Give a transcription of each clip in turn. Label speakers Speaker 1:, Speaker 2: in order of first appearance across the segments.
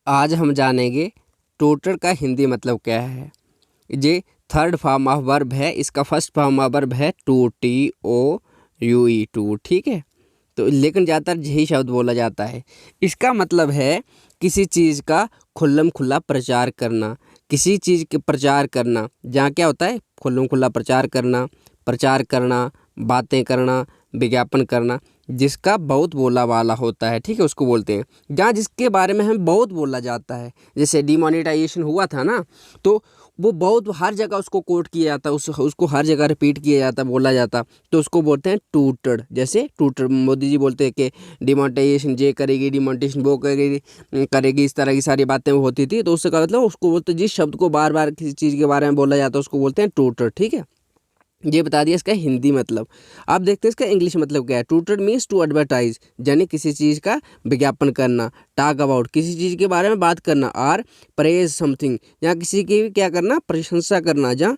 Speaker 1: आज हम जानेंगे टूटर का हिंदी मतलब क्या है। ये थर्ड फॉर्म ऑफ वर्ब है। इसका फर्स्ट फॉर्म ऑफ वर्ब है टू, TOUE, टू। ठीक है, तो लेकिन ज़्यादातर यही शब्द बोला जाता है। इसका मतलब है किसी चीज़ का खुल्लम खुल्ला प्रचार करना, किसी चीज़ के प्रचार करना। जहाँ क्या होता है, खुल्लम खुल्ला प्रचार करना, बातें करना, विज्ञापन करना, जिसका बहुत बोला वाला होता है। ठीक है, उसको बोलते हैं। जहाँ जिसके बारे में हमें बहुत बोला जाता है, जैसे डिमोनेटाइजेशन हुआ था ना, तो वो बहुत हर जगह उसको कोट किया जाता, उसको हर जगह रिपीट किया जाता, बोला जाता, तो उसको बोलते हैं टूटड। जैसे टूटर, मोदी जी बोलते हैं कि डिमोनेटाइजेशन ये करेगी, डिमोनेटाइजेशन वो करेगी, इस तरह की सारी बातें वो होती थी। तो उससे का मतलब उसको बोलते, जिस शब्द को बार बार किसी चीज़ के बारे में बोला जाता है उसको बोलते हैं टूटर। ठीक है, ये बता दिया इसका हिंदी मतलब। आप देखते हैं इसका इंग्लिश मतलब क्या है। टूटर मीन्स टू एडवर्टाइज, यानी किसी चीज़ का विज्ञापन करना। टॉक अबाउट, किसी चीज़ के बारे में बात करना। आर प्रेज समथिंग, जहाँ किसी की क्या करना, प्रशंसा करना। जहाँ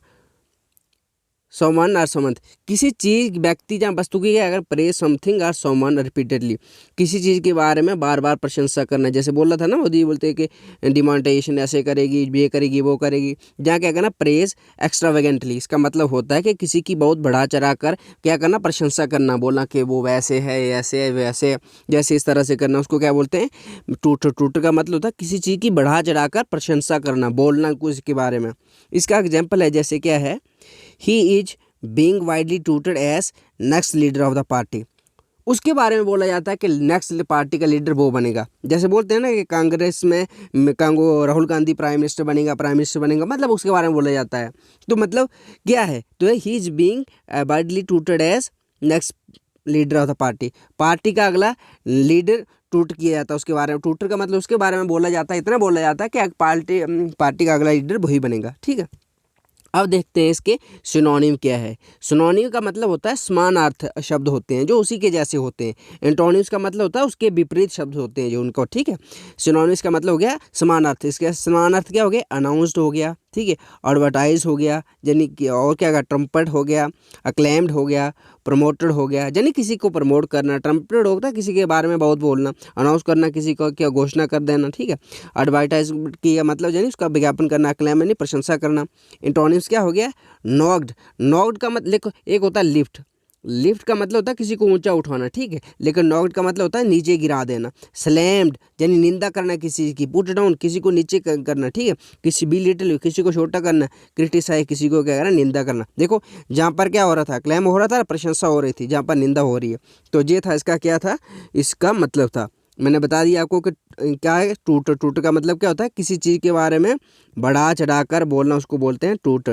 Speaker 1: समवन और समंथ, किसी चीज़, व्यक्ति या वस्तु की अगर प्रेज समथिंग और समवन रिपीटेडली, किसी चीज़ के बारे में बार बार प्रशंसा करना। जैसे बोला था ना, मोदी बोलते हैं कि डिमोनेटाइजेशन ऐसे करेगी, ये करेगी, वो करेगी। जहाँ क्या करना, प्रेज एक्स्ट्रावेगेंटली, इसका मतलब होता है कि किसी की बहुत बढ़ा चढ़ा कर क्या करना, प्रशंसा करना, बोलना कि वो वैसे है, ऐसे है, वैसे है, जैसे इस तरह से करना, उसको क्या बोलते हैं टूटर। टूटर का मतलब होता है किसी चीज़ की बढ़ा चढ़ा कर प्रशंसा करना, बोलना कुछ के बारे में। इसका एग्जाम्पल है, जैसे क्या है, he is being widely touted as next leader of the party. उसके बारे में बोला जाता है कि नेक्स्ट पार्टी का लीडर वो बनेगा। जैसे बोलते हैं ना कि कांग्रेस में राहुल गांधी प्राइम मिनिस्टर बनेगा, मतलब उसके बारे में बोला जाता है। तो मतलब क्या है, तो he is being widely touted as next leader of the party. Party का अगला लीडर टूट किया जाता है, उसके बारे में। टूटर का मतलब उसके बारे में बोला जाता है, इतना बोला जाता है कि पार्टी का अगला लीडर वही बनेगा। ठीक है, अब देखते हैं इसके सिनोनिम क्या है। सिनोनिम का मतलब होता है समानार्थ शब्द होते हैं जो उसी के जैसे होते हैं। एंटोनिम्स का मतलब होता है उसके विपरीत शब्द होते हैं जो उनको। ठीक है, सिनोनिम्स का मतलब हो गया समानार्थ। इसका समानार्थ क्या हो गया, अनाउंस्ड हो गया, ठीक है, एडवर्टाइज हो गया, यानी कि और क्या होगा, ट्रम्पेट हो गया, अक्लेम्ड हो गया, प्रमोटेड हो गया, यानी किसी को प्रमोट करना। ट्रम्पेटेड होता है किसी के बारे में बहुत बोलना, अनाउंस करना, किसी को क्या घोषणा कर देना। ठीक है, एडवर्टाइज किया मतलब यानी उसका विज्ञापन करना, अक्लेम यानी प्रशंसा करना। एंटोनिम्स क्या हो गया, नॉक्ड। नॉक्ड का मतलब देखो, एक होता है लिफ्ट। लिफ्ट का मतलब होता है किसी को ऊंचा उठाना, ठीक है, लेकिन नॉक्ड का मतलब होता है नीचे गिरा देना। स्लैम्ड यानी निंदा करना किसी चीज़ की। पुट डाउन किसी को नीचे करना, ठीक है, किसी बी लिटिल किसी को छोटा करना। क्रिटिसाइज किसी को क्या करना, निंदा करना। देखो जहाँ पर क्या हो रहा था, क्लेम हो रहा था, प्रशंसा हो रही थी, जहाँ पर निंदा हो रही है। तो ये था इसका क्या था, इसका मतलब था। मैंने बता दिया आपको कि क्या है टूटर। टूटर का मतलब क्या होता है, किसी चीज़ के बारे में बढ़ा चढ़ा कर बोलना, उसको बोलते हैं टूटर।